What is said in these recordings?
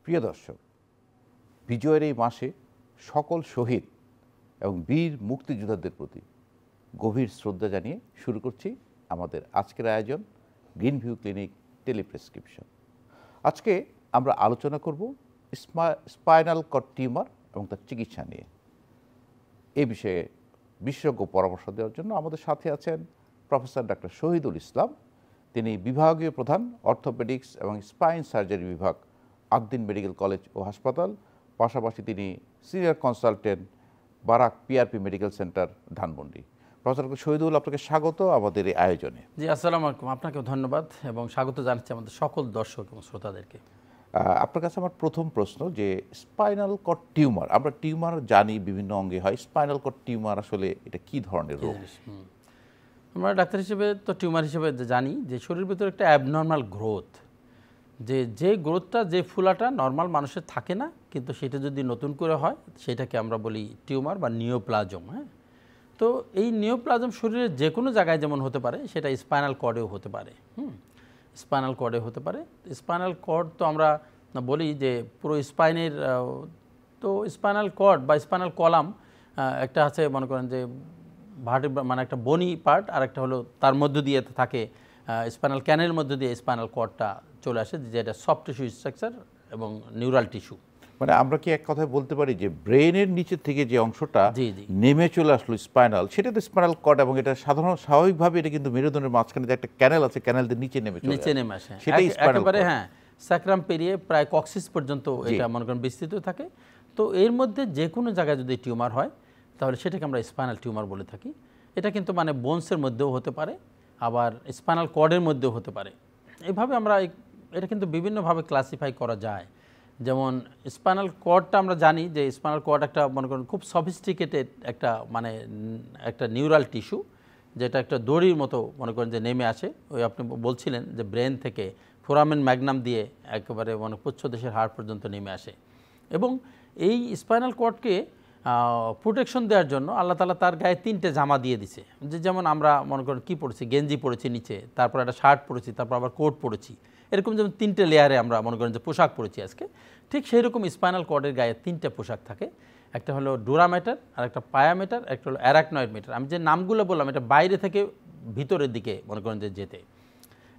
প্রিয় দর্শক, বিজয়ের এই মাসে সকল শহীদ এবং বীর মুক্তিযোদ্ধাদের প্রতি গভীর শ্রদ্ধা জানিয়ে শুরু করছি আমাদের আজকের আয়োজন গ্রিন ভিউ ক্লিনিক টেলিপ্রেসক্রিপশন। আজকে আমরা আলোচনা করব স্পাইনাল কর্ড টিউমার এবং তার চিকিৎসা নিয়ে। এ বিষয়ে বিশেষজ্ঞ পরামর্শ দেওয়ার জন্য আমাদের সাথে আছেন প্রফেসর ডক্টর শহীদুল ইসলাম। তিনি বিভাগীয় প্রধান, অর্থোপেডিক্স এবং স্পাইন সার্জারি বিভাগ, আদ্দিন মেডিকেল কলেজ ও হাসপাতাল। পাশাপাশি তিনি senior consultant, Barack PRP medical centre, Dhanmondi. Professor doctor Shahidul, আপনাকে স্বাগত আমাদের এই আয়োজনে। জি, আসসালামু আলাইকুম। আপনাকেও ধন্যবাদ এবং স্বাগত জানাচ্ছি আমাদের সকল দর্শক এবং শ্রোতাদেরকে। আপনার কাছে আমার প্রথম প্রশ্ন যে স্পাইনাল কর্ড টিউমার, আমরা টিউমার জানি বিভিন্ন অঙ্গে হয়, স্পাইনাল কর্ড টিউমার আসলে এটা কি ধরনের রোগ? আমরা ডাক্তার হিসেবে তো টিউমার হিসেবে জানি যে শরীরের ভিতরে একটা অ্যাবনর্মাল গ্রোথ, যে গ্রোথটা, যে ফুলাটা নর্মাল মানুষের থাকে না, কিন্তু সেটা যদি নতুন করে হয় সেটাকে আমরা বলি টিউমার বা নিওপ্লাজম। হ্যাঁ, তো এই নিওপ্লাজম শরীরের যে কোনো জায়গায় যেমন হতে পারে, সেটা স্পাইনাল কর্ডেও হতে পারে। স্পাইনাল কর্ডে হতে পারে। স্পাইনাল কর্ড তো আমরা বলি যে পুরো স্পাইনের, তো স্পাইনাল কর্ড বা স্পাইনাল কলাম একটা আছে, মনে করেন যে মানে একটা বনি পার্ট, আর একটা হলো তার মধ্য দিয়ে থাকে স্পাইনাল ক্যানেলের মধ্য দিয়ে স্পাইনাল কর্ডটা চলে আসে, যেটা সফট টিস্যু স্ট্রাকচার এবং নিউরাল টিস্যু। মানে আমরা কি এক কথায় বলতে পারি যে ব্রেনের নিচের থেকে যে অংশটা নেমে চলে আসলো স্পাইনাল, সেটা তো স্পাইনাল কর্ড, এবং এটা সাধারণ স্বাভাবিকভাবে এটা কিন্তু মেরুদণ্ডের মাঝখানে যে একটা ক্যানেল আছে, ক্যানেলের নিচে নেমে আসে, সেটাই স্পাইনাল কর্ড। হ্যাঁ, স্যাক্রাম পেরিয়ে প্রায় কক্সিস পর্যন্ত এটা মনে করেন বিস্তৃত থাকে। তো এর মধ্যে যে কোনো জায়গায় যদি টিউমার হয় তাহলে সেটাকে আমরা স্পাইনাল টিউমার বলে থাকি। এটা কিন্তু মানে বোনসের মধ্যেও হতে পারে, আবার স্পাইনাল কর্ডের মধ্যেও হতে পারে। এভাবে আমরা এটা কিন্তু বিভিন্নভাবে ক্লাসিফাই করা যায়। যেমন স্পাইনাল কর্ডটা আমরা জানি যে স্পাইনাল কর্ড একটা মনে করেন খুব সফিস্টিকেটেড একটা মানে একটা নিউরাল টিস্যু, যেটা একটা দড়ির মতো মনে করেন যে নেমে আসে। ওই আপনি বলছিলেন যে ব্রেন থেকে ফোরামেন ম্যাগনাম দিয়ে একেবারে মানে পুচ্ছদেশের হাড় পর্যন্ত নেমে আসে। এবং এই স্পাইনাল কর্ডকে প্রোটেকশন দেওয়ার জন্য আল্লাহ তাআলা তার গায়ে 3টে জামা দিয়ে দিছে। যেমন আমরা মনে করেন কী পড়েছি, গেঞ্জি পরেছি নিচে, তারপর একটা শার্ট পরেছি, তারপর আবার কোট পরেছি, এরকম যেমন 3টে লেয়ারে আমরা মনে করেন যে পোশাক পরেছি আজকে, ঠিক সেই রকম স্পাইনাল কর্ডের গায়ে 3টে পোশাক থাকে। একটা হলো ডুরা ম্যাটার, আর একটা পায়া ম্যাটার, একটা হলো অ্যারাকনয়েড ম্যাটার। আমি যে নামগুলো বললাম এটা বাইরে থেকে ভিতরের দিকে মনে করেন যে যেতে।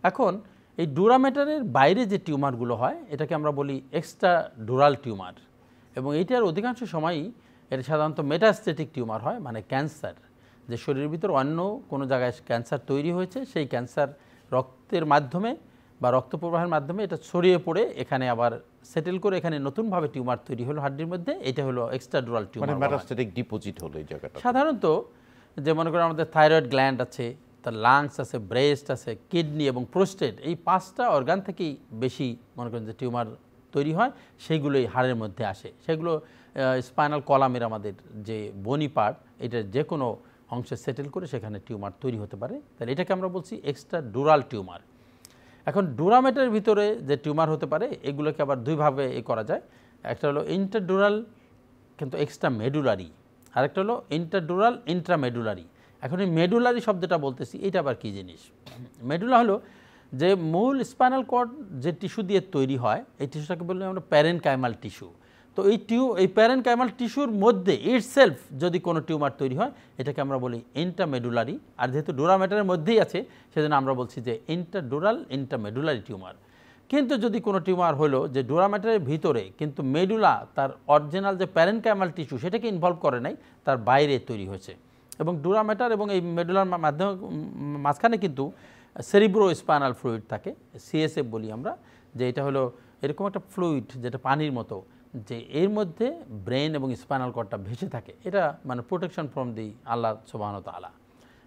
এখন এই ডুরা ম্যাটারের বাইরে যে টিউমারগুলো হয় এটাকে আমরা বলি এক্সট্রা ডুরাল টিউমার, এবং এইটার অধিকাংশ সময়ই এটা সাধারণত মেটাস্টেটিক টিউমার হয়, মানে ক্যান্সার, যে শরীরের ভিতর অন্য কোনো জায়গায় ক্যান্সার তৈরি হয়েছে, সেই ক্যান্সার রক্তের মাধ্যমে বা রক্ত প্রবাহের মাধ্যমে এটা ছড়িয়ে পড়ে এখানে আবার সেটেল করে এখানে নতুনভাবে টিউমার তৈরি হলো হাড্ডির মধ্যে। এটা হলো এক্সট্রা ডুরাল টিউমার, মানে মেটাস্টেটিক ডিপোজিট হলো এই জায়গাটা। সাধারণত যে মনে করেন আমাদের থাইরয়েড গ্ল্যান্ড আছে, তার লাংস আছে, ব্রেস্ট আছে, কিডনি এবং প্রোস্টেট, এই 5টা অর্গান থেকেই বেশি মনে করেন যে টিউমার তৈরি হয়, সেইগুলোই হাড়ের মধ্যে আসে। সেগুলো স্পাইনাল কলামের আমাদের যে বনি পার্ট, এটার যে কোনো অংশে সেটেল করে সেখানে টিউমার তৈরি হতে পারে। তাহলে এটাকে আমরা বলছি এক্সট্রা ডুরাল টিউমার। এখন ডুরামেটের ভিতরে যে টিউমার হতে পারে এগুলোকে আবার দুইভাবে করা যায়। একটা হলো ইন্টারডুরাল কিন্তু এক্সট্রা মেডুলারি, আরেকটা হলো ইন্টারডুরাল ইন্ট্রামেডুলারি। এখন এই মেডুলারি শব্দটা বলতেছি, এটা আবার কী জিনিস? মেডুলা হলো যে মূল স্পাইনাল কর্ড যে টিস্যু দিয়ে তৈরি হয়, এই টিস্যুটাকে বললে আমরা প্যারেনকাইমাল টিস্যু। তো এই প্যারেনকাইমাল টিস্যুর মধ্যে ইটসেলফ যদি কোনো টিউমার তৈরি হয় এটাকে আমরা বলি ইন্টারমেডুলারি। আর যেহেতু ডুরা ম্যাটারের মধ্যেই আছে সেজন্য আমরা বলছি যে ইন্টারডুরাল ইন্টারমেডুলারি টিউমার। কিন্তু যদি কোনো টিউমার হলো যে ডুরা ম্যাটারের ভিতরে কিন্তু মেডুলা তার অরিজিনাল যে প্যারেনকাইমাল টিস্যু সেটাকে ইনভলভ করে নাই, তার বাইরে তৈরি হয়েছে, এবং ডুরা ম্যাটার এবং এই মেডুলার মাঝখানে কিন্তু সেরিব্রো স্পাইনাল ফ্লুইড থাকে, সিএসএফ বলি আমরা, যে এটা হলো এরকম একটা ফ্লুইড যেটা পানির মতো, যে এর মধ্যে ব্রেন এবং স্পাইনাল কর্ডটা ভেসে থাকে। এটা মানে প্রোটেকশন ফ্রম দি আল্লাহ সুবহানাহু ওয়া তাআলা,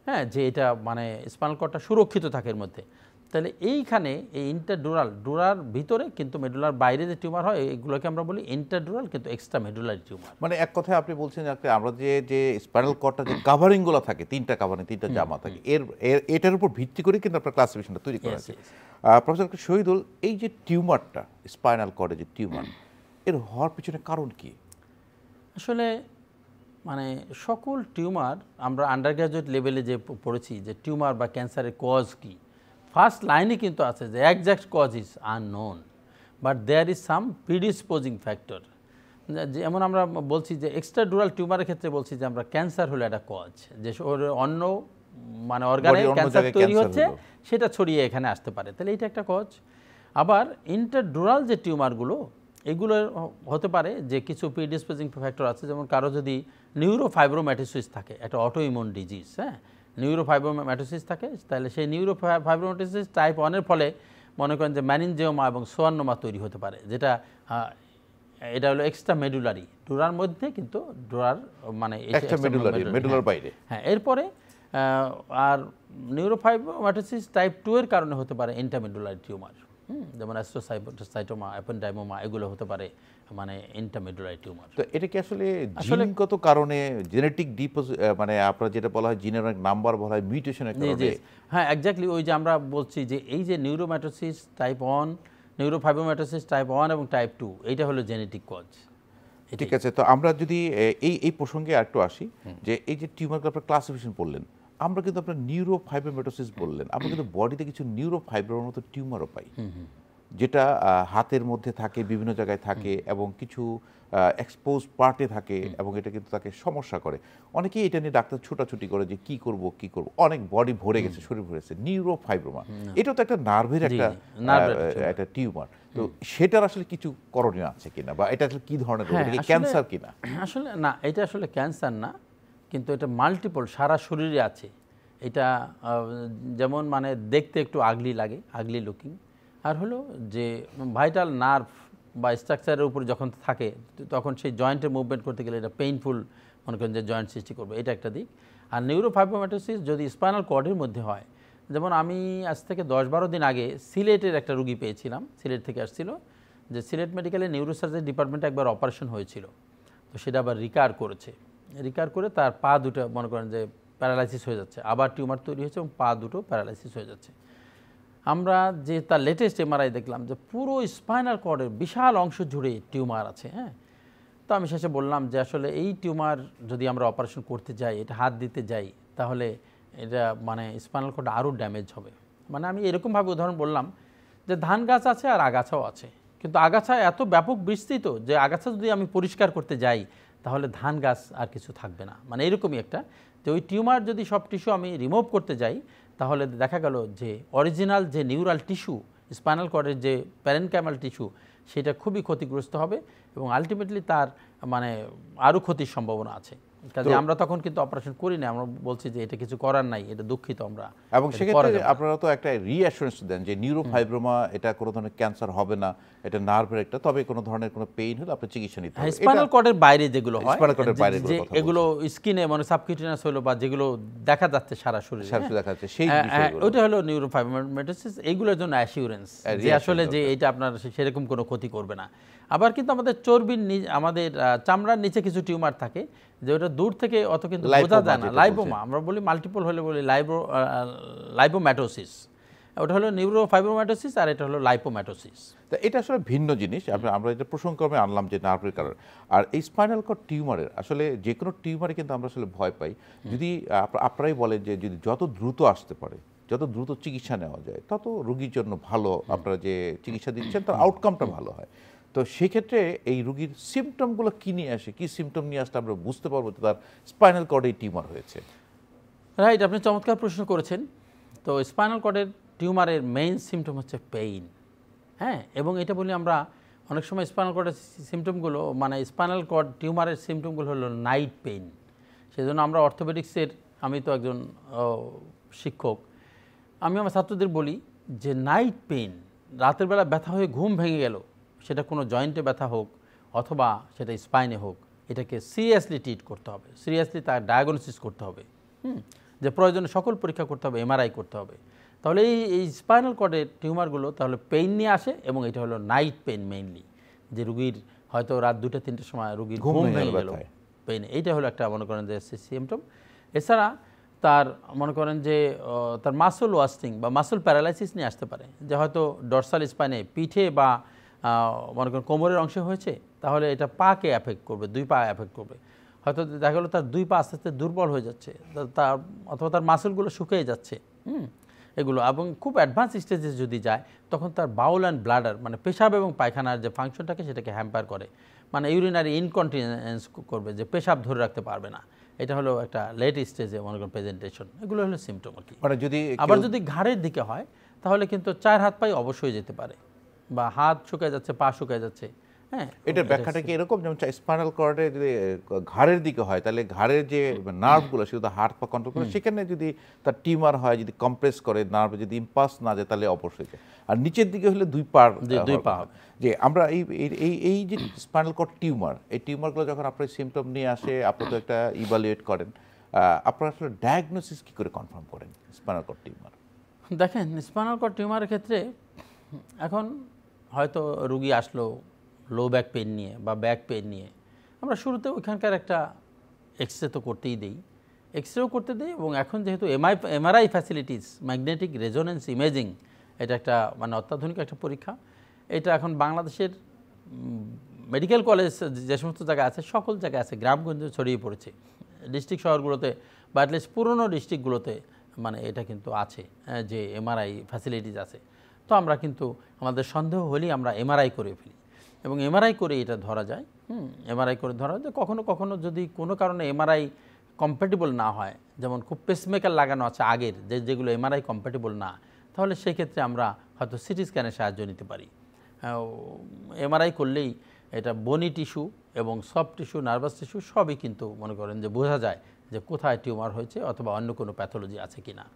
হ্যাঁ, যে এটা মানে স্পাইনাল কর্ডটা সুরক্ষিত থাকে এর মধ্যে। তাহলে এইখানে এই ডুরার ভিতরে কিন্তু মেডুলার বাইরে যে টিউমার হয় এগুলোকে আমরা বলি ইন্টারডুরাল কিন্তু এক্সট্রা মেডুলারি টিউমার। মানে এক কথায় আপনি বলছেন যে আমরা যে স্পাইনাল কর্ডটা যে কাভারিংগুলো থাকে, 3টা কাভারিং, 3টা জামা থাকে, এটার উপর ভিত্তি করে কিন্তু আপনার ক্লাসিফিকেশনটা তৈরি করা আছে। প্রফেসর শহীদুল, এই যে টিউমারটা স্পাইনাল কর্ডে যে টিউমার, এর হওয়ার পিছনে কারণ কি? আসলে মানে সকল টিউমার আমরা আন্ডার গ্র্যাজুয়েট লেভেলে যে পড়েছি যে টিউমার বা ক্যান্সারের কজ কি, ফার্স্ট লাইনে কিন্তু আছে যে exact cause is unknown, but there is some predisposing factor. যেমন আমরা বলছি যে এক্সট্রাডুরাল টিউমারের ক্ষেত্রে বলছি যে আমরা ক্যান্সার হলো একটা কজ, যে ওর অন্য মানে অর্গানে ক্যান্সার তৈরি হচ্ছে সেটা ছড়িয়ে এখানে আসতে পারে, তাহলে এটা একটা কজ। আবার ইন্টারডুরাল যে টিউমারগুলো এগুলো হতে পারে যে কিছু প্রিডিসপোজিং ফ্যাক্টর আছে, যেমন কারো যদি নিউরোফাইব্রোম্যাটোসিস থাকে, একটা অটোইমিউন ডিজিজ, হ্যাঁ, নিউরোফাইব্রোম্যাটোসিস থাকে, তাহলে সেই নিউরোফাইব্রোম্যাটোসিস টাইপ 1-এর ফলে মনে করেন যে ম্যানিনজিওমা এবং সোয়ানোমা তৈরি হতে পারে, যেটা এটা হলো এক্সট্রা মেডুলারি, ডুরার মধ্যে কিন্তু ডুরার মানে মেডুলার বাইরে। হ্যাঁ, এরপরে আর নিউরোফাইব্রোম্যাটোসিস টাইপ 2-এর কারণে হতে পারে ইন্টারমেডুলারি টিউমার, যেমন অ্যাস্ট্রোসাইটোমা, অ্যাপেন্ডাইমোমা, এগুলো হতে পারে মানে ইন্টারমেডুলারি টিউমার। তো এটা কি আসলে জিনগত কারণে, জেনেটিক মানে আপনারা যেটা বলা হয় জিনের অনেক নাম্বার বলা হয়, মিউটেশনের কারণে? হ্যাঁ, এক্স্যাক্টলি। ওই যে আমরা বলছি যে এই যে নিউরোম্যাটোসিস টাইপ 1, নিউরোফাইব্রোম্যাটোসিস টাইপ 1 এবং টাইপ 2, এইটা হলো জেনেটিক কজ। ঠিক আছে, তো আমরা যদি এই প্রসঙ্গে আরেকটু আসি, যে এই যে টিউমারকে আপনার ক্লাসিফিকেশন বললেন, আমরা কিন্তু আপনার নিউরোফাইব্রোম্যাটোসিস বললেন, আমরা কিন্তু বডিতে কিছু নিউরোফাইব্রোর মতো টিউমারও পাই, যেটা হাতের মধ্যে থাকে, বিভিন্ন জায়গায় থাকে এবং কিছু এক্সপোজ পার্টে থাকে, এবং এটা কিন্তু তাকে সমস্যা করে। অনেকেই এটা নিয়ে ডাক্তার ছুটাছুটি করে যে কি করব, অনেক বডি ভরে গেছে, শরীর ভরেছে, নিউরোফাইব্রোমা। এটাও তো একটা নার্ভের একটা টিউমার। তো সেটার আসলে কিছু করণীয় আছে কিনা, বা এটা আসলে কি ধরনের রোগ, এটা কি ক্যান্সার কিনা? আসলে না, এটা আসলে ক্যান্সার না, কিন্তু এটা মাল্টিপল, সারা শরীরে আছে এটা। যেমন মানে দেখতে একটু আগলি লাগে, আগলি লুকিং, আর হলো যে ভাইটাল নার্ভ বা স্ট্রাকচারের উপরে যখন থাকে তখন সেই জয়েন্টের মুভমেন্ট করতে গেলে এটা পেইনফুল, মনে করেন যে জয়েন্ট সৃষ্টি করবে, এটা একটা দিক। আর নিউরোফাইব্রোম্যাটোসিস যদি স্পাইনাল কর্ডের মধ্যে হয়, যেমন আমি আজ থেকে 10-12 দিন আগে সিলেটের একটা রুগী পেয়েছিলাম, সিলেট থেকে আসছিল, যে সিলেট মেডিকেলে নিউরোসার্জারি ডিপার্টমেন্টে একবার অপারেশন হয়েছিল, তো সেটা আবার রিকার করেছে, রিকার করে তার পা দুটো মনে করেন যে প্যারালাইসিস হয়ে যাচ্ছে, আবার টিউমার তৈরি হয়েছে এবং পা দুটো প্যারালাইসিস হয়ে যাচ্ছে। আমরা যে তার লেটেস্ট এমআরআই দেখলাম যে পুরো স্পাইনাল কর্ডের বিশাল অংশ জুড়ে টিউমার আছে। হ্যাঁ, তো আমি শেষে বললাম যে আসলে এই টিউমার যদি আমরা অপারেশন করতে যাই, এটা হাত দিতে যাই, তাহলে এটা মানে স্পাইনাল কর্ড আরও ড্যামেজ হবে। মানে আমি এরকমভাবে উদাহরণ বললাম যে ধান গাছ আছে আর আগাছাও আছে, কিন্তু আগাছা এত ব্যাপক বিস্তৃত যে আগাছা যদি আমি পরিষ্কার করতে যাই তাহলে ধান গাছ আর কিছু থাকবে না। মানে এরকমই একটা, যে ওই টিউমার যদি সব টিস্যু আমি রিমুভ করতে যাই, তাহলে দেখা গেল যে অরিজিনাল যে নিউরাল টিস্যু, স্পাইনাল কর্ডের যে প্যারেনকাইমাল টিস্যু, সেটা খুবই ক্ষতিগ্রস্ত হবে এবং আলটিমেটলি তার মানে আরও ক্ষতির সম্ভাবনা আছে। কাজে আমরা তখন কিন্তু অপারেশন করি না, আমরা বলছি যে এটা কিছু করার নাই, এটা দুঃখিত আমরা। এবং সেক্ষেত্রে আপনারা তো একটা রিঅ্যাসুরেন্স দেন যে নিউরোফাইব্রোমা এটা কোনো ধরনের ক্যান্সার হবে না, এটা নার্ভের একটা, তবে কোনো ধরনের কোনো পেইন হলে আপনি চিকিৎসা নিতে হবে। স্পাইনাল কর্ডের বাইরে যেগুলো হয়, যে এগুলো স্কিনে মানে সাবকিউটেনিয়াস হলো বা যেগুলো দেখা যাচ্ছে সারা শরীরে দেখা যাচ্ছে, সেই ওটা হলো নিউরোফাইব্রোম্যাটোসিস। এইগুলোর জন্য অ্যাসিউরেন্স যে আসলে যে এটা আপনার সেরকম কোনো ক্ষতি করবে না। আবার কিন্তু আমাদের চর্বির আমাদের চামড়ার নিচে কিছু টিউমার থাকে যে ওটা দূর থেকে অত কিন্তু বোঝা যায় না, লাইবোমা আমরা বলি, মাল্টিপল হলে বলি লাইবোম্যাটোসিস। ওটা হলো নিউরোফাইব্রোম্যাটোসিস আর এটা হলো লাইপোম্যাটোসিস। তো এটা আসলে ভিন্ন জিনিস। আমরা এটা প্রসঙ্গক্রমে আনলাম যে নার্ভের কারণে। আর এই স্পাইনাল কর্ড টিউমারের আসলে যে কোনো টিউমারে কিন্তু আমরা আসলে ভয় পাই, যদি আপনারাই বলেন যে যদি যত দ্রুত আসতে পারে, যত দ্রুত চিকিৎসা নেওয়া যায়, তত রোগীর জন্য ভালো, আপনারা যে চিকিৎসা দিচ্ছেন তার আউটকামটা ভালো হয়। তো সেক্ষেত্রে এই রোগীর সিমটমগুলো কী নিয়ে আসে, কী সিমটম নিয়ে আসলে আমরা বুঝতে পারবো যে তার স্পাইনাল কর্ডে টিউমার হয়েছে? রাইট, আপনি চমৎকার প্রশ্ন করেছেন। তো স্পাইনাল কর্ডের টিউমারের মেইন সিমটম হচ্ছে পেইন। হ্যাঁ, এবং এটা বলি আমরা অনেক সময় স্পাইনাল কর্ডের সিমটমগুলো মানে স্পাইনাল কর্ড টিউমারের সিমটমগুলো হলো নাইট পেইন। সেজন্য আমরা অর্থোপেডিক্সের, আমি তো একজন শিক্ষক, আমি আমার ছাত্রদের বলি যে নাইট পেইন, রাতের বেলা ব্যথা হয়ে ঘুম ভেঙে গেল, সেটা কোনো জয়েন্টে ব্যথা হোক অথবা সেটা স্পাইনে হোক, এটাকে সিরিয়াসলি ট্রিট করতে হবে, সিরিয়াসলি তার ডায়াগনোসিস করতে হবে, যে প্রয়োজনে সকল পরীক্ষা করতে হবে, এমআরআই করতে হবে। তাহলে এই স্পাইনাল কর্ডের টিউমারগুলো তাহলে পেইন নিয়ে আসে, এবং এটা হলো নাইট পেইন মেইনলি, যে রুগীর হয়তো রাত 2টা-3টার সময় রুগীর ঘুম ভেঙে গেল, পেইন, এইটা হলো একটা মনে করেন যে সিমটম। এছাড়া তার মনে করেন যে তার মাসল ওয়াস্টিং বা মাসল প্যারালাইসিস নিয়ে আসতে পারে, যে হয়তো ডরসাল স্পাইনে, পিঠে বা মনে করেন কোমরের অংশে হয়েছে, তাহলে এটা পাকে অ্যাফেক্ট করবে, 2 পা অ্যাফেক্ট করবে। হয়তো দেখা গেলো তার 2 পা আস্তে আস্তে দুর্বল হয়ে যাচ্ছে, তার অথবা তার মাসলগুলো শুকিয়ে যাচ্ছে, এগুলো, এবং খুব অ্যাডভান্স স্টেজে যদি যায় তখন তার বাউল অ্যান্ড ব্লাডার মানে পেশাব এবং পায়খানার যে ফাংশনটাকে সেটাকে হ্যাম্পার করে, মানে ইউরিনারি ইনকন্টিনেন্স করবে, যে পেশাব ধরে রাখতে পারবে না। এটা হলো একটা লেট স্টেজে মনে করেন প্রেজেন্টেশন, এগুলো হলো সিমটম আর কি। মানে যদি আবার যদি ঘাড়ের দিকে হয় তাহলে কিন্তু 4 হাত পাই অবশ্যই যেতে পারে, বা হাত শুকায় যাচ্ছে, পা শুকায় যাচ্ছে। হ্যাঁ, এটার ব্যাখ্যাটা কি এরকম, যেমন স্পাইনাল কর্ডে যদি ঘাড়ের দিকে হয় তাহলে ঘাড়ের যে নার্ভগুলো সেগুলো হার্ট পা কন্ট্রোল করে, সেখানে যদি তার টিউমার হয়, যদি কম্প্রেস করে নার্ভে, যদি ইম্পাস না যায় তাহলে অবশ্যই যায়। আর নিচের দিকে হলে দুই পা হবে। যে আমরা এই যে স্পাইনাল কর্ড টিউমার, এই টিউমারগুলো যখন আপনার সিমটম নিয়ে আসে, আপনি তো একটা ইভালুয়েট করেন, আপনারা আসলে ডায়াগনোসিস কি করে কনফার্ম করেন স্পাইনাল কর্ড টিউমার? দেখেন, স্পাইনাল কর্ড টিউমারের ক্ষেত্রে এখন হয়তো রুগী আসলো লো ব্যাক পেন নিয়ে বা ব্যাক পেন নিয়ে, আমরা শুরুতে ওইখানকার একটা এক্সরে তো করতেই দিই, এক্সরেও করতে দিই, এবং এখন যেহেতু MRI facilities, magnetic resonance imaging, এটা একটা মানে অত্যাধুনিক একটা পরীক্ষা। এটা এখন বাংলাদেশের মেডিকেল কলেজ যে সমস্ত জায়গায় আছে, সকল জায়গায় আছে, গ্রামগঞ্জে ছড়িয়ে পড়েছে, ডিস্ট্রিক্ট শহরগুলোতে বা অ্যাটলিস্ট পুরনো ডিস্ট্রিক্টগুলোতে মানে এটা কিন্তু আছে, যে এমআরআই ফ্যাসিলিটিস আছে। তো আমরা কিন্তু আমাদের সন্দেহ হলেই আমরা এমআরআই করে ফেলি, এবং এমআরআই করে এটা ধরা যায়। এমআরআই করে ধরা যায়। কখনো কখনো যদি কোনো কারণে এমআরআই কম্প্যাটিবল না হয়, যেমন খুব পেসমেকার লাগানো আছে আগের, যেগুলো এমআরআই কম্প্যাটিবল না, তাহলে সেক্ষেত্রে আমরা হয়তো সিটি স্ক্যানের সাহায্য নিতে পারি। এমআরআই করলেই এটা বনি টিস্যু এবং সফট টিস্যু, নার্ভাস টিস্যু সবই কিন্তু মনে করেন যে বোঝা যায় যে কোথায় টিউমার হয়েছে অথবা অন্য কোনো প্যাথোলজি আছে কিনা।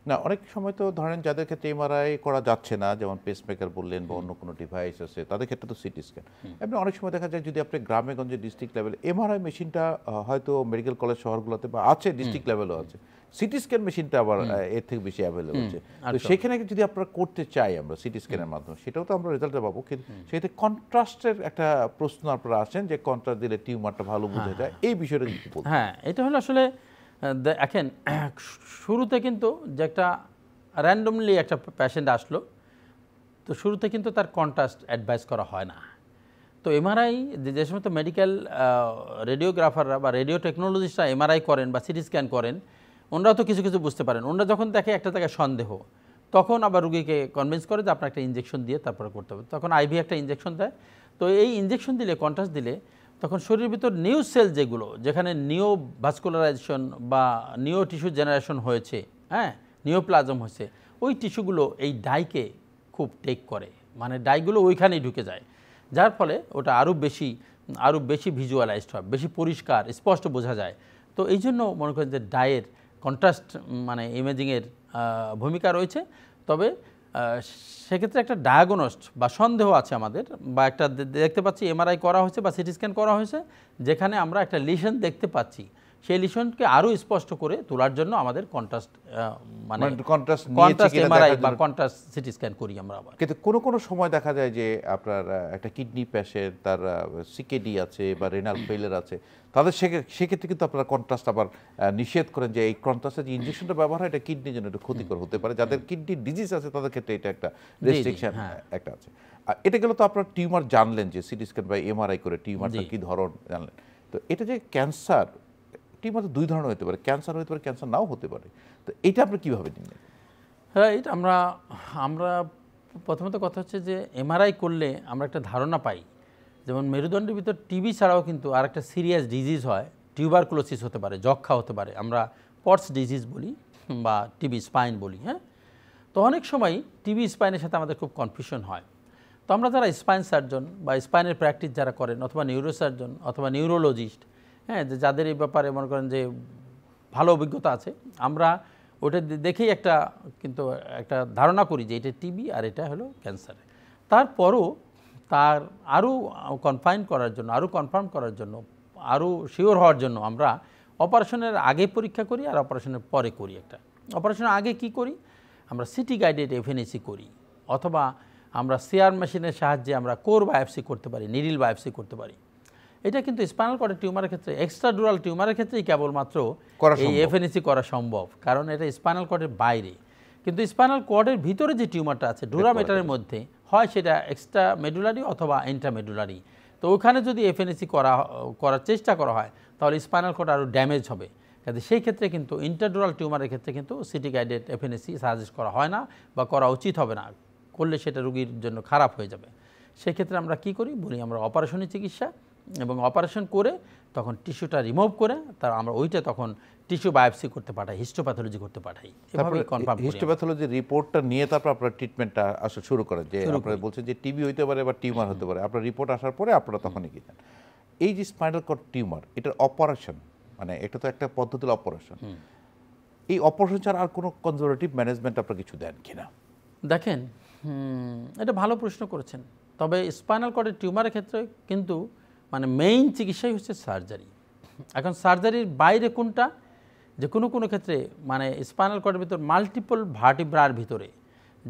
না, অনেক সময় তো ধরেন যাদের ক্ষেত্রে এমআরআই করা যাচ্ছে না, যেমন পেসমেকার বললেন বা অন্য কোনো ডিভাইস আছে, তাদের ক্ষেত্রে তো সিটি স্ক্যান। এমনি অনেক সময় দেখা যায় যদি আপনি গ্রামে গঞ্জে ডিস্ট্রিক্ট লেভেলে এমআরআই মেশিনটা হয়তো মেডিকেল কলেজ শহরগুলোতে বা আছে, ডিস্ট্রিক্ট লেভেলও আছে, সিটি স্ক্যান মেশিনটা আবার এর থেকে বেশি অ্যাভেলেবল আছে। তো সেখানে যদি আপনারা করতে চাই আমরা সিটি স্ক্যানের মাধ্যমে, সেটাও তো আমরা রেজাল্টটা পাবো, কিন্তু সেক্ষেত্রে কন্ট্রাস্টের একটা প্রশ্ন আপনারা আসেন যে কন্ট্রাস্ট দিলে টিউমারটা ভালো বোঝা যায়, এই বিষয়টা কি বলবো? হ্যাঁ, এটা হলো আসলে দেখেন, শুরুতে কিন্তু যে একটা র্যান্ডমলি একটা পেশেন্ট আসলো, তো শুরুতে কিন্তু তার কন্ট্রাস্ট অ্যাডভাইস করা হয় না। তো এমআরআই যে সমস্ত মেডিকেল রেডিওগ্রাফাররা বা রেডিও টেকনোলজিস্টরা এমআরআই করেন বা সিটি স্ক্যান করেন, ওনারাও তো কিছু কিছু বুঝতে পারেন। ওনারা যখন দেখে একটা জায়গায় সন্দেহ, তখন আবার রুগীকে কনভিন্স করে যে আপনার একটা ইঞ্জেকশন দিয়ে তারপরে করতে হবে। তখন আইভি একটা ইঞ্জেকশন দেয়। তো এই ইঞ্জেকশন দিলে, কন্ট্রাস্ট দিলে, তখন শরীরের ভিতর নিউ সেল যেগুলো, যেখানে নিও ভাস্কুলারাইজেশন বা নিও টিস্যু জেনারেশন হয়েছে, হ্যাঁ, নিওপ্লাজম হয়েছে, ওই টিস্যুগুলো এই ডাইকে খুব টেক করে, মানে ডাইগুলো ওইখানেই ঢুকে যায়, যার ফলে ওটা আরও বেশি ভিজুয়ালাইজড হয়, বেশি পরিষ্কার স্পষ্ট বোঝা যায়। তো এই জন্য মনে করেন যে ডায়ের কন্ট্রাস্ট মানে ইমেজিংয়ের ভূমিকা রয়েছে। তবে সেক্ষেত্রে একটা ডায়াগনস্ট বা সন্দেহ আছে আমাদের, বা একটা দেখতে পাচ্ছি এমআরআই করা হয়েছে বা সিটি স্ক্যান করা হয়েছে, যেখানে আমরা একটা লিশন দেখতে পাচ্ছি, সেই লিশনকে আরও স্পষ্ট করে তোলার জন্য আমাদের কন্ট্রাস্ট মানে কন্ট্রাস্ট এমআরআই বা কন্ট্রাস্ট সিটি স্ক্যান করি আমরা আবার। কিন্তু কোনো কোনো সময় দেখা যায় যে আপনার একটা কিডনি পেশেন্ট, তার সিকেডি আছে বা রেনাল ফেইলার আছে, তাদের সেক্ষেত্রে কিন্তু আপনারা কন্ট্রাস্ট আবার নিষেধ করেন যে এই কন্ট্রাস্টের যে ইঞ্জেকশনটা ব্যবহার হয় এটা কিডনির জন্য একটু ক্ষতিকর হতে পারে, যাদের কিডনির ডিজিজ আছে তাদের ক্ষেত্রে এটা একটা রেস্ট্রিকশন একটা আছে। আর এটা গেল তো আপনার টিউমার জানলেন যে সিটি স্ক্যান বা এমআরআই করে টিউমারটা কি ধরন জানলেন। তো এটা যে ক্যান্সার, টিউমার তো দুই ধরনের হতে পারে, ক্যান্সার হতে পারে, ক্যান্সার নাও হতে পারে, তো এটা আপনি কীভাবে নিলেন? রাইট, আমরা প্রথমত কথা হচ্ছে যে এমআরআই করলে আমরা একটা ধারণা পাই, যেমন মেরুদণ্ডের ভিতর টিবি ছাড়াও কিন্তু আর একটা সিরিয়াস ডিজিজ হয়, টিউবারকুলোসিস হতে পারে, যক্ষা হতে পারে, আমরা পটস ডিজিজ বলি বা টিবি স্পাইন বলি। হ্যাঁ, তো অনেক সময় টিবি স্পাইনের সাথে আমাদের খুব কনফিউশন হয়। তো আমরা যারা স্পাইন সার্জন বা স্পাইনের প্র্যাকটিস যারা করেন, অথবা নিউরোসার্জন অথবা নিউরোলজিস্ট, হ্যাঁ, যে যাদের এই ব্যাপারে মনে করেন যে ভালো অভিজ্ঞতা আছে, আমরা ওটা দেখেই কিন্তু একটা ধারণা করি যে এটা টিবি আর এটা হলো ক্যান্সার। তারপরও তার আরও কনফাইন করার জন্য, আরও কনফার্ম করার জন্য, আরও শিওর হওয়ার জন্য আমরা অপারেশনের আগে পরীক্ষা করি আর অপারেশনের পরে করি। একটা অপারেশনের আগে কি করি, আমরা সিটি গাইডেড এফএনএসি করি, অথবা আমরা সিআর মেশিনের সাহায্যে আমরা কোর বায়োপসি করতে পারি, নিডল বায়োপসি করতে পারি। এটা কিন্তু স্পাইনাল কর্ডের টিউমারের ক্ষেত্রে, এক্সট্রাডুরাল টিউমারের ক্ষেত্রেই কেবলমাত্র এই এফএনএসি করা সম্ভব, কারণ এটা স্পাইনাল কর্ডের বাইরে। কিন্তু স্পাইনাল কর্ডের ভিতরে যে টিউমারটা আছে ডুরামেটারের মধ্যে, হয় সেটা এক্সট্রা মেডুলারি অথবা ইন্ট্রামেডুলারি, তো ওখানে যদি এফএনএসি করার চেষ্টা করা হয় তাহলে স্পাইনাল কর্ড আরও ড্যামেজ হবে। কাজে সেই ক্ষেত্রে কিন্তু ইন্টারডুরাল টিউমারের ক্ষেত্রে কিন্তু সিটি গাইডেড এফএনএসি সাজেস্ট করা হয় না বা করা উচিত হবে না, করলে সেটা রোগীর জন্য খারাপ হয়ে যাবে। সেক্ষেত্রে আমরা কি করি বলি, আমরা অপারেশনের চিকিৎসা, এবং অপারেশন করে তখন টিস্যুটা রিমুভ করে আমরা ওইটা তখন টিস্যু বায়োপসি করতে পাঠাই, হিস্টোপ্যাথোলজি করতে পাঠাই, এভাবেই কনফার্ম করি। হিস্টোপ্যাথোলজি রিপোর্টটা নিয়ে তারপর আপনারা ট্রিটমেন্টটা আসলে শুরু করেন, যে আপনারা বলছেন যে টিবি হইতে পারে বা টিউমার হতে পারে, আপনার রিপোর্ট আসার পরে আপনারা তখনই কি দেন। এই যে স্পাইনাল কর্ড টিউমার, এটার অপারেশন মানে এটা তো একটা পদ্ধতির অপারেশন, এই অপারেশন ছাড়া আর কোনো কনজারভেটিভ ম্যানেজমেন্ট আপনারা কিছু দেন কিনা? দেখেন, এটা ভালো প্রশ্ন করেছেন। তবে স্পাইনাল কর্ডের টিউমারের ক্ষেত্রে কিন্তু মানে মেইন চিকিৎসাই হচ্ছে সার্জারি। এখন সার্জারির বাইরে কোনটা, যে কোনো কোনো ক্ষেত্রে মানে স্পাইনাল কর্ডের ভিতর মাল্টিপল ভার্টিব্রার ভিতরে,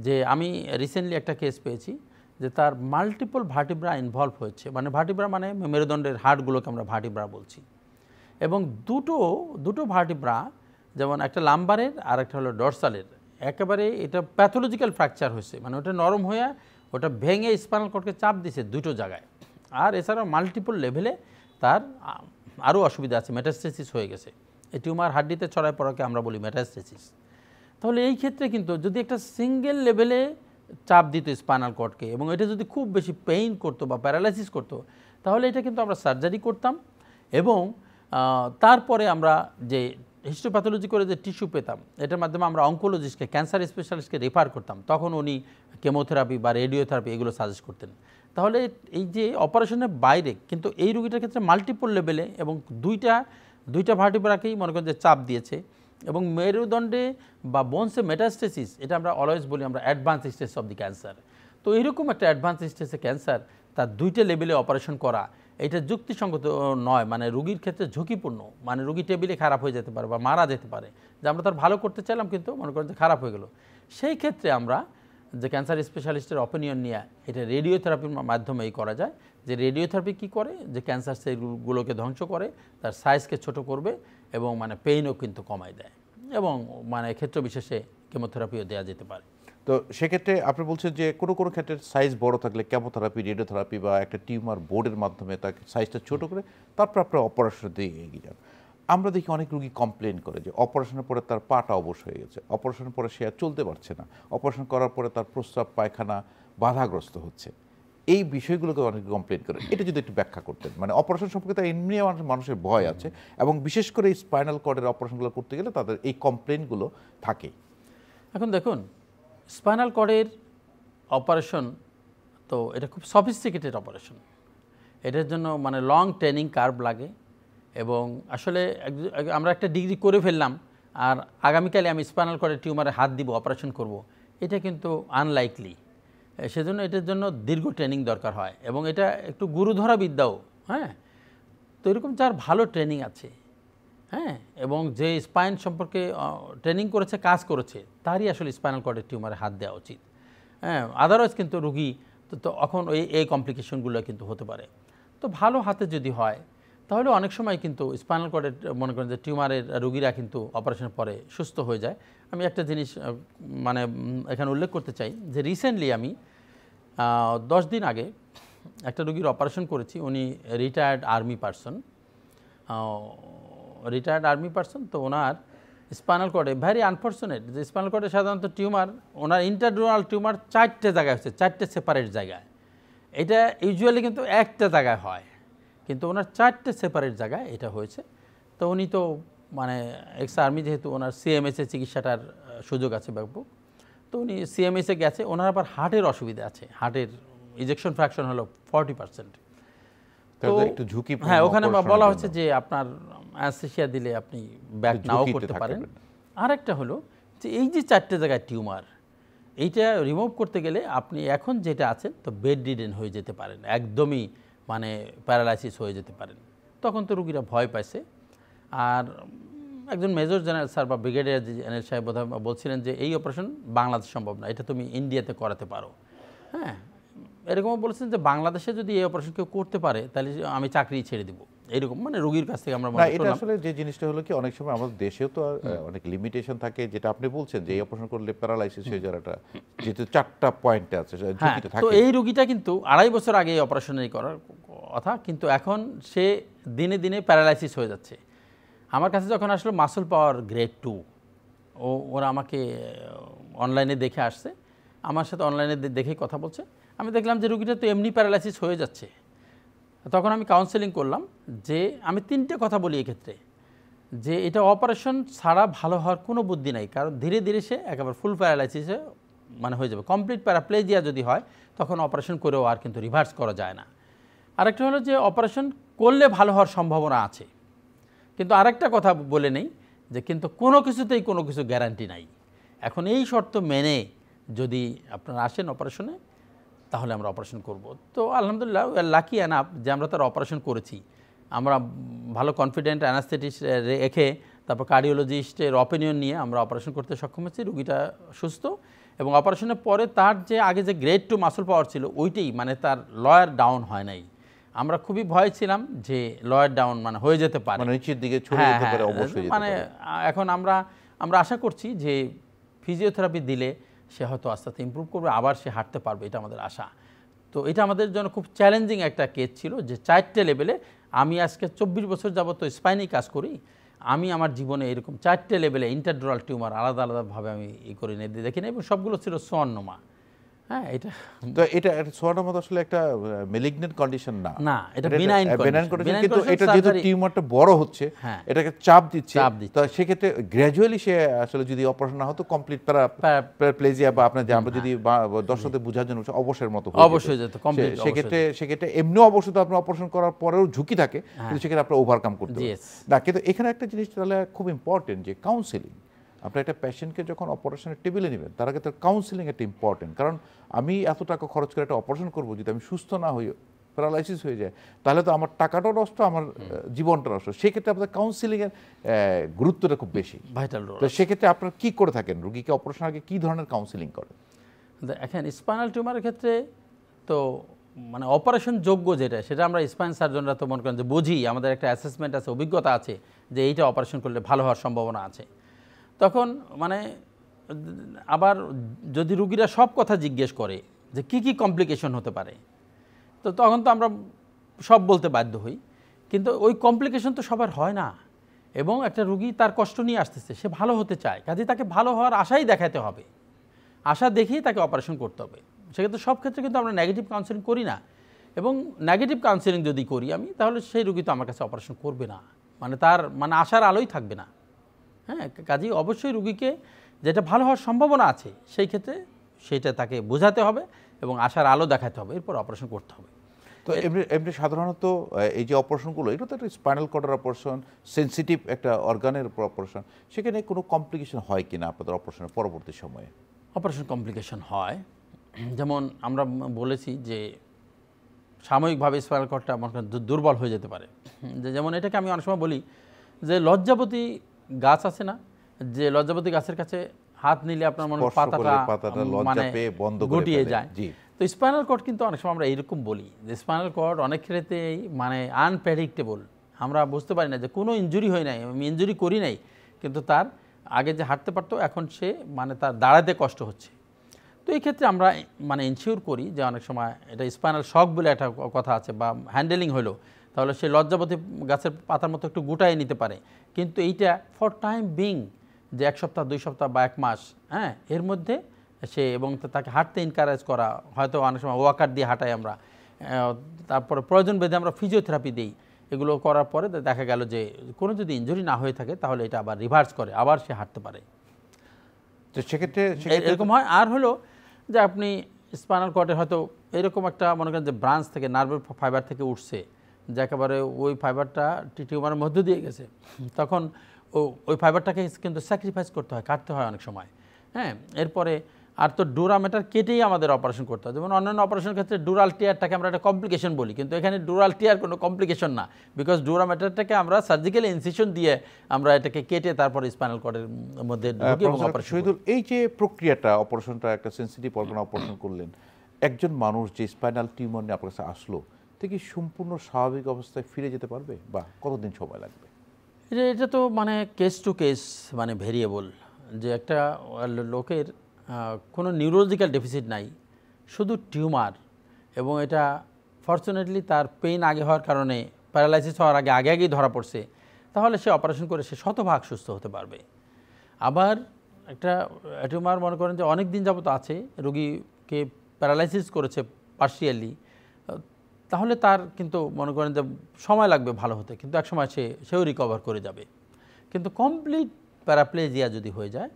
যে আমি রিসেন্টলি একটা কেস পেয়েছি যে তার মাল্টিপল ভার্টিব্রা ইনভলভ হয়েছে, মানে ভার্টিব্রা মানে মেরুদণ্ডের হাড়গুলোকে আমরা ভার্টিব্রা বলছি, এবং দুটো ভার্টিব্রা, যেমন একটা লাম্বারের আর একটা হলো ডরসালের, একেবারে এটা প্যাথোলজিক্যাল ফ্র্যাকচার হয়েছে, মানে ওটা নরম হয়ে ওটা ভেঙে স্পাইনাল কর্ডকে চাপ দিছে দুটো জায়গায়। আর এছাড়াও মাল্টিপল লেভেলে তার আরও অসুবিধা আছে, মেটাস্টেসিস হয়ে গেছে। এই টিউমার হাড্ডিতে ছড়ায় পড়াকে আমরা বলি মেটাস্টেসিস। তাহলে এই ক্ষেত্রে কিন্তু যদি একটা সিঙ্গেল লেভেলে চাপ দিত স্পাইনাল কর্ডকে, এবং এটা যদি খুব বেশি পেইন করতো বা প্যারালাইসিস করতো, তাহলে এটা কিন্তু আমরা সার্জারি করতাম, এবং তারপরে আমরা যে হিস্টোপ্যাথোলজি করে যে টিস্যু পেতাম, এটার মাধ্যমে আমরা অঙ্কোলজিস্টকে, ক্যান্সার স্পেশালিস্টকে রেফার করতাম, তখন উনি কেমোথেরাপি বা রেডিওথেরাপি এগুলো সাজেস্ট করতেন। তাহলে এই যে অপারেশনের বাইরে কিন্তু এই রোগীটার ক্ষেত্রে মাল্টিপল লেভেলে এবং দুইটা ভার্টিব্রাকেই মনে করেন যে চাপ দিয়েছে, এবং মেরুদণ্ডে বা বোনসে মেটাস্টেসিস, এটা আমরা অলওয়েজ বলি আমরা advance stage of the cancer. তো এইরকম একটা অ্যাডভান্স স্টেজে ক্যান্সার, তার দুইটা লেভেলে অপারেশন করা এটা যুক্তিসঙ্গত নয়, মানে রোগীর ক্ষেত্রে ঝুঁকিপূর্ণ, মানে রোগী টেবিলে খারাপ হয়ে যেতে পারে বা মারা যেতে পারে, যে আমরা তার ভালো করতে চাইলাম কিন্তু মনে করেন যে খারাপ হয়ে গেল। সেই ক্ষেত্রে আমরা যে ক্যান্সার স্পেশালিস্টের অপিনিয়ন নিয়ে এটা রেডিওথেরাপির মাধ্যমেই করা যায়। যে রেডিওথেরাপি কি করে, যে ক্যান্সার সেলগুলোকে ধ্বংস করে, তার সাইজকে ছোট করবে, এবং মানে পেইনও কিন্তু কমায় দেয়, এবং মানে ক্ষেত্র বিশেষে কেমোথেরাপিও দেওয়া যেতে পারে। তো সেক্ষেত্রে আপনি বলছেন যে কোনো কোনো ক্ষেত্রে সাইজ বড় থাকলে কেমোথেরাপি, রেডিওথেরাপি বা একটা টিউমার বোর্ডের মাধ্যমে তাকে সাইজটা ছোট করে তারপর আপনার অপারেশন দিয়ে এগিয়ে যান। আমরা দেখি অনেক রোগী কমপ্লেন করে যে অপারেশনের পরে তার পাটা অবশ হয়ে গেছে, অপারেশনের পরে সে আর চলতে পারছে না, অপারেশন করার পরে তার প্রস্রাব পায়খানা বাধাগ্রস্ত হচ্ছে। এই বিষয়গুলোকে অনেক কমপ্লেন করে, এটা যদি একটু ব্যাখ্যা করতেন। মানে অপারেশন সম্পর্কে তার এমনি মানুষের ভয় আছে, এবং বিশেষ করে এই স্পাইনাল কর্ডের অপারেশনগুলো করতে গেলে তাদের এই কমপ্লেনগুলো থাকে। এখন দেখুন, স্পাইনাল কর্ডের অপারেশন তো এটা খুব সফিস্টিকেটেড অপারেশন, এটার জন্য মানে লং ট্রেনিং কার্ভ লাগে, এবং আসলে আমরা একটা ডিগ্রি করে ফেললাম আর আগামীকালে আমি স্পাইনাল কর্ডের টিউমারে হাত দিব, অপারেশন করব, এটা কিন্তু আনলাইকলি। সেজন্য এটার জন্য দীর্ঘ ট্রেনিং দরকার হয়, এবং এটা একটু গুরুধরা বিদ্যাও। হ্যাঁ, তো এরকম যার ভালো ট্রেনিং আছে, হ্যাঁ, এবং যে স্পাইন সম্পর্কে ট্রেনিং করেছে, কাজ করেছে, তারই আসলে স্পাইনাল কর্ডের টিউমারে হাত দেওয়া উচিত। হ্যাঁ, আদারওয়াইজ কিন্তু রুগী তো তখন এই কমপ্লিকেশনগুলো কিন্তু হতে পারে। তো ভালো হাতে যদি হয় তাহলে অনেক সময় কিন্তু স্পাইনাল কর্ডের মনে করেন যে টিউমারের রুগীরা কিন্তু অপারেশনের পরে সুস্থ হয়ে যায়। আমি একটা জিনিস মানে এখানে উল্লেখ করতে চাই যে রিসেন্টলি আমি 10 দিন আগে একটা রুগীর অপারেশন করেছি। উনি রিটায়ার্ড আর্মি পারসন, তো ওনার স্পাইনাল কর্ডে ভেরি আনফর্চুনেট যে স্পাইনাল কর্ডে সাধারণত টিউমার, ওনার ইন্টারডুরাল টিউমার 4টে জায়গায় হচ্ছে, 4টে সেপারেট জায়গায়। এটা ইউজুয়ালি কিন্তু একটা জায়গায় হয়, কিন্তু ওনার 4টে সেপারেট জায়গায় এটা হয়েছে। তো উনি তো মানে এক্স আর্মি, যেহেতু ওনার সিএমএসে চিকিৎসাটার সুযোগ আছে ব্যাপক, তো উনি সিএমএসে গেছে। ওনার আবার হার্টের অসুবিধা আছে, হার্টের ইজেকশন ফ্র্যাকশন হলো 40%। তো হ্যাঁ, ওখানে বলা হচ্ছে যে আপনার অ্যানেস্থেসিয়া দিলে আপনি ব্যাক নাও করতে পারেন। আরেকটা হলো যে এই যে 4টে জায়গায় টিউমার, এইটা রিমুভ করতে গেলে আপনি এখন যেটা আছেন তো বেড রিডেন হয়ে যেতে পারেন, একদমই মানে প্যারালাইসিস হয়ে যেতে পারেন। তখন তো রুগীরা ভয় পাইছে। আর একজন মেজর জেনারেল স্যার বা ব্রিগেডিয়ার জেনারেল সাহেব বোধহয় বলছিলেন যে এই অপারেশন বাংলাদেশ সম্ভব না, এটা তুমি ইন্ডিয়াতে করাতে পারো। হ্যাঁ, এরকমও বলেছেন যে বাংলাদেশে যদি এই অপারেশন কেউ করতে পারে তাহলে আমি চাকরি ছেড়ে দিব, এরকম মানে রোগীর কাছ থেকে আমরা মনে এটা আসলে যে জিনিসটা হলো কি, অনেক সময় আমাদের দেশেও তো অনেক লিমিটেশন থাকে, যেটা আপনি বলছেন যে এই অপারেশন করলে প্যারালাইসিস হয়ে যাওয়াটা, যেহেতু 4টা পয়েন্টে আছে ঝুঁকিটা থাকে। তো এই রোগীটা কিন্তু 2.5 বছর আগে এই অপারেশনই করার কথা, কিন্তু এখন সে দিনে দিনে প্যারালাইসিস হয়ে যাচ্ছে। আমার কাছে যখন আসলো মাসল পাওয়ার গ্রেড 2, ওরা আমাকে অনলাইনে দেখে আসছে, আমার সাথে অনলাইনে দেখেই কথা বলছে। আমি দেখলাম যে রুগীটা তো এমনি প্যারালাইসিস হয়ে যাচ্ছে। তখন আমি কাউন্সেলিং করলাম যে আমি 3টে কথা বলি এক্ষেত্রে, যে এটা অপারেশন ছাড়া ভালো হওয়ার কোনো বুদ্ধি নাই, কারণ ধীরে ধীরে সে একেবারে ফুল প্যারালাইসিসে মানে হয়ে যাবে। কমপ্লিট প্যারাপ্লেজিয়া যদি হয় তখন অপারেশন করেও আর কিন্তু রিভার্স করা যায় না। আরেকটা হলো যে অপারেশন করলে ভালো হওয়ার সম্ভাবনা আছে, কিন্তু আরেকটা কথা বলে নেই যে কিন্তু কোনো কিছুতেই কোনো কিছু গ্যারান্টি নাই। এখন এই শর্ত মেনে যদি আপনারা আসেন অপারেশনে, তাহলে আমরা অপারেশন করব। তো আলহামদুলিল্লাহ লাকি এনাফ যে আমরা তার অপারেশন করেছি। আমরা ভালো কনফিডেন্ট অ্যানাস্থেটিস্ট রেখে তারপর কার্ডিওলজিস্টের অপিনিয়ন নিয়ে আমরা অপারেশন করতে সক্ষম হয়েছি। রুগীটা সুস্থ, এবং অপারেশনের পরে তার যে আগে যে গ্রেড 2 মাসল পাওয়ার ছিল ওইটাই মানে তার লয়ার ডাউন হয় নাই। আমরা খুবই ভয় ছিলাম যে লয়ার ডাউন মানে হয়ে যেতে পারে, মানে নিচের দিকে ছড়িয়ে যেতে পারে, অবশ্যই মানে এখন আমরা আশা করছি যে ফিজিওথেরাপি দিলে সে হয়তো আস্তে আস্তে ইমপ্রুভ করবে, আবার সে হাঁটতে পারবে, এটা আমাদের আশা। তো এটা আমাদের জন্য খুব চ্যালেঞ্জিং একটা কেস ছিল যে 4টে লেভেলে, আমি আজকে 24 বছর যাবত তো স্পাইনে কাজ করি, আমি আমার জীবনে এরকম 4টে লেভেলে ইন্টারডোরাল টিউমার আলাদা আলাদাভাবে আমি করে দেখি না, এবং সবগুলো ছিল সোয়ান্নোমা। হ্যাঁ, এটা তো এটা সোয়ানোমা আসলে একটা ম্যালিগন্যান্ট কন্ডিশন না, না, এটা বিনাইন কন্ডিশন, কিন্তু এটা যেহেতু টিউমারটা বড় হচ্ছে, এটাকে চাপ দিচ্ছে, তো সেক্ষেত্রে গ্র্যাজুয়ালি সে আসলে যদি অপারেশন না হতো কমপ্লিট প্যারাপ্লেজিয়া বা আপনার যে আমরা যদি দর্শকদের বোঝার জন্য অবশ্যের মতো অবশ্যই যেত কমপ্লিট, সেক্ষেত্রে এমনিও অবশ্যই তো আপনার অপারেশন করার পরেও ঝুঁকি থাকে, কিন্তু সেক্ষেত্রে আপনার ওভারকাম করতে হবে না। কিন্তু এখানে একটা জিনিস তাহলে খুব ইম্পর্টেন্ট যে কাউন্সেলিং। আপনার একটা পেশেন্টকে যখন অপারেশনের টেবিলে নেবেন তার আগে তার কাউন্সেলিং একটা ইম্পর্টেন্ট, কারণ আমি এত টাকা খরচ করে একটা অপারেশন করবো, যদি আমি সুস্থ না হই, প্যারালাইসিস হয়ে যায়, তাহলে তো আমার টাকাটাও নষ্ট, আমার জীবনটা নষ্ট। সেক্ষেত্রে আপনার কাউন্সেলিংয়ের গুরুত্বটা খুব বেশি, ভাইটাল রোল। তো সেক্ষেত্রে আপনারা কী করে থাকেন, রুগীকে অপারেশন আগে কী ধরনের কাউন্সেলিং করেন? এখন স্পাইনাল টিউমারের ক্ষেত্রে তো মানে অপারেশন যোগ্য যেটা, সেটা আমরা স্পাইন সার্জনরা তো মনে করেন যে বুঝি, আমাদের একটা অ্যাসেসমেন্ট আছে, অভিজ্ঞতা আছে যে এইটা অপারেশন করলে ভালো হওয়ার সম্ভাবনা আছে। তখন মানে আবার যদি রুগীরা সব কথা জিজ্ঞেস করে যে কি কি কমপ্লিকেশন হতে পারে, তো তখন তো আমরা সব বলতে বাধ্য হই, কিন্তু ওই কমপ্লিকেশন তো সবার হয় না, এবং একটা রুগী তার কষ্ট নিয়ে আসতেছে, সে ভালো হতে চায়, কাজে তাকে ভালো হওয়ার আশাই দেখাতে হবে, আশা দেখেই তাকে অপারেশন করতে হবে। সেক্ষেত্রে সব ক্ষেত্রে কিন্তু আমরা নেগেটিভ কাউন্সেলিং করি না, এবং নেগেটিভ কাউন্সেলিং যদি করি আমি, তাহলে সেই রুগী তো আমার কাছে অপারেশন করবে না, মানে তার মানে আশার আলোই থাকবে না। হ্যাঁ, কাজেই অবশ্যই রুগীকে যেটা ভালো হওয়ার সম্ভাবনা আছে সেই ক্ষেত্রে সেইটা তাকে বোঝাতে হবে এবং আশার আলো দেখাতে হবে, এরপর অপারেশন করতে হবে। তো এমনি সাধারণত এই যে অপারেশনগুলো, এটা তো একটা স্পাইনাল কর্ডের অপারেশন, সেন্সিটিভ একটা অর্গানের অপারেশন, সেখানে কোনো কমপ্লিকেশন হয় কিনা আপনাদের অপারেশনের পরবর্তী সময়ে? অপারেশন কমপ্লিকেশন হয়, যেমন আমরা বলেছি যে সাময়িকভাবে স্পাইনাল কর্ডটা আমার দুর্বল হয়ে যেতে পারে। যেমন এটাকে আমি অনেক সময় বলি যে লজ্জাবতী গাছ আছে না, যে লজ্জাবতী গাছের কাছে হাত নিলে আপনার মনে পাতাটা মানে গুটিয়ে যায়। তো স্পাইনাল কর্ড কিন্তু অনেক সময় আমরা এইরকম বলি যে স্পাইনাল কর্ড অনেক ক্ষেত্রেই মানে আনপ্রেডিক্টেবল, আমরা বুঝতে পারি না যে কোনো ইনজুরি হয় নাই, আমি ইনজুরি করি নাই, কিন্তু তার আগে যে হাঁটতে পারতো এখন সে মানে তার দাঁড়াতে কষ্ট হচ্ছে। তো এই ক্ষেত্রে আমরা মানে ইনশিওর করি যে অনেক সময় এটা স্পাইনাল শক বলে একটা কথা আছে, বা হ্যান্ডেলিং হলো, তাহলে সে লজ্জাবতী গাছের পাতার মতো একটু গুটাই নিতে পারে, কিন্তু এইটা ফর টাইম বিং যে 1 সপ্তাহ 2 সপ্তাহ বা 1 মাস, হ্যাঁ, এর মধ্যে সে এবং তাকে হাঁটতে এনকারেজ করা, হয়তো অনেক সময় ওয়াকার দিয়ে হাঁটাই আমরা, তারপরে প্রয়োজন ভেদে আমরা ফিজিওথেরাপি দিই। এগুলো করার পরে দেখা গেল যে কোনো যদি ইনজুরি না হয়ে থাকে তাহলে এটা আবার রিভার্স করে, আবার সে হাঁটতে পারে। তো সেক্ষেত্রে এরকম হয়। আর হলো যে আপনি স্পাইনাল কর্ডের হয়তো এরকম একটা মনে করেন যে ব্রাঞ্চ থেকে, নার্ভের ফাইবার থেকে উঠছে, যে একেবারে ওই ফাইবারটা টিউমারের মধ্য দিয়ে গেছে, তখন ওই ফাইবারটাকে কিন্তু স্যাক্রিফাইস করতে হয়, কাটতে হয় অনেক সময়। হ্যাঁ, এরপরে আর তো ডুরামেটার কেটেই আমাদের অপারেশন করতে হয়। যেমন অন্যান্য অপারেশনের ক্ষেত্রে ডুরাল টিয়ারটাকে আমরা একটা কমপ্লিকেশন বলি, কিন্তু এখানে ডুরাল টিয়ার কোনো কমপ্লিকেশন না, বিকজ ডুরামেটারটাকে আমরা সার্জিক্যাল ইনসিশন দিয়ে আমরা এটাকে কেটে তারপর স্পাইনাল কর্ডের মধ্যে শহীদুল, এই যে প্রক্রিয়াটা, অপারেশনটা একটা সেন্সিটিভ অর্গান অপারেশন করলেন, একজন মানুষ যে স্পাইনাল টিউমার নিয়ে আপনার কাছে আসলো, তে কি সম্পূর্ণ স্বাভাবিক অবস্থায় ফিরে যেতে পারবে বা কতদিন সময় লাগবে? এটা তো মানে কেস টু কেস মানে ভেরিয়েবল, যে একটা লোকের কোনো নিউরোলজিক্যাল ডেফিসিট নাই, শুধু টিউমার, এবং এটা ফরচুনেটলি তার পেইন আগে হওয়ার কারণে প্যারালাইসিস হওয়ার আগেই ধরা পড়ছে, তাহলে সে অপারেশন করে সে শতভাগ সুস্থ হতে পারবে। আবার একটা টিউমার মনে করেন যে অনেক দিন যাবত আছে, রোগীকে প্যারালাইসিস করেছে পার্শিয়ালি, তাহলে তার কিন্তু মনে করেন যে সময় লাগবে ভালো হতে, কিন্তু একসময় সেও রিকভার করে যাবে। কিন্তু কমপ্লিট প্যারাপ্লেজিয়া যদি হয়ে যায়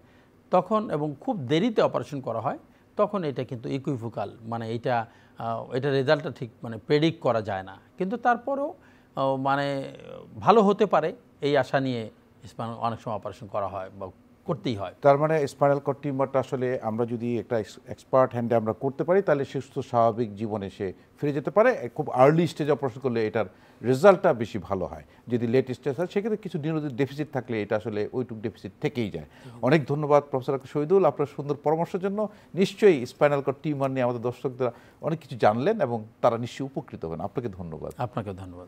তখন, এবং খুব দেরিতে অপারেশন করা হয়, তখন এটা কিন্তু ইকুইভোকাল, মানে এটা রেজাল্টটা ঠিক মানে প্রেডিক্ট করা যায় না। কিন্তু তারপরেও মানে ভালো হতে পারে এই আশা নিয়ে অনেক সময় অপারেশন করা হয় বা করতেই হয়। তার মানে স্পাইনাল কর্ড টিউমারটা আসলে আমরা যদি একটা এক্সপার্ট হ্যান্ডে আমরা করতে পারি তাহলে সুস্থ স্বাভাবিক জীবনে সে ফিরে যেতে পারে। খুব আর্লি স্টেজে অপারেশন করলে এটার রেজাল্টটা বেশি ভালো হয়। যদি লেট স্টেজ হয় সেক্ষেত্রে কিছু নিউরোলজিক ডেফিসিট থাকলে এটা আসলে ওইটুকু ডেফিসিট থেকেই যায়। অনেক ধন্যবাদ প্রফেসর শহীদুল আপনার সুন্দর পরামর্শের জন্য। নিশ্চয়ই স্পাইনাল কর্ড টিউমার নিয়ে আমাদের দর্শকরা অনেক কিছু জানলেন এবং তারা নিশ্চয়ই উপকৃত হবেন। আপনাকে ধন্যবাদ। আপনাকে ধন্যবাদ।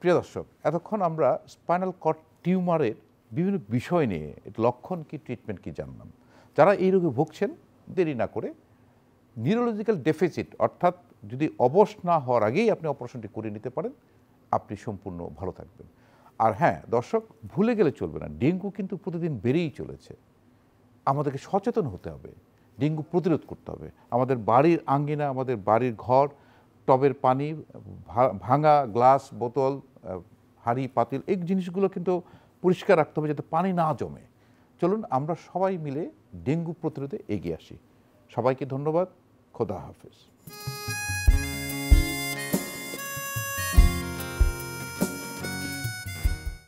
প্রিয় দর্শক, এতক্ষণ আমরা স্পাইনাল কর্ড টিউমারের বিভিন্ন বিষয় নিয়ে লক্ষণ কি, ট্রিটমেন্ট কি জানলাম। যারা এই রোগে ভুগছেন দেরি না করে নিউরোলজিক্যাল ডেফিসিট অর্থাৎ যদি অবশ না হওয়ার আগেই আপনি অপারেশনটি করে নিতে পারেন, আপনি সম্পূর্ণ ভালো থাকবেন। আর হ্যাঁ দর্শক, ভুলে গেলে চলবে না, ডেঙ্গু কিন্তু প্রতিদিন বেড়েই চলেছে। আমাদেরকে সচেতন হতে হবে, ডেঙ্গু প্রতিরোধ করতে হবে। আমাদের বাড়ির আঙ্গিনা, আমাদের বাড়ির ঘর, টবের পানি, ভাঙা গ্লাস, বোতল, হাঁড়ি পাতিল, এই জিনিসগুলো কিন্তু পরিষ্কার রাখতে হবে যাতে পানি না জমে। চলুন আমরা সবাই মিলে ডেঙ্গু প্রতিরোধে এগিয়ে আসি। সবাইকে ধন্যবাদ। খোদা হাফেজ।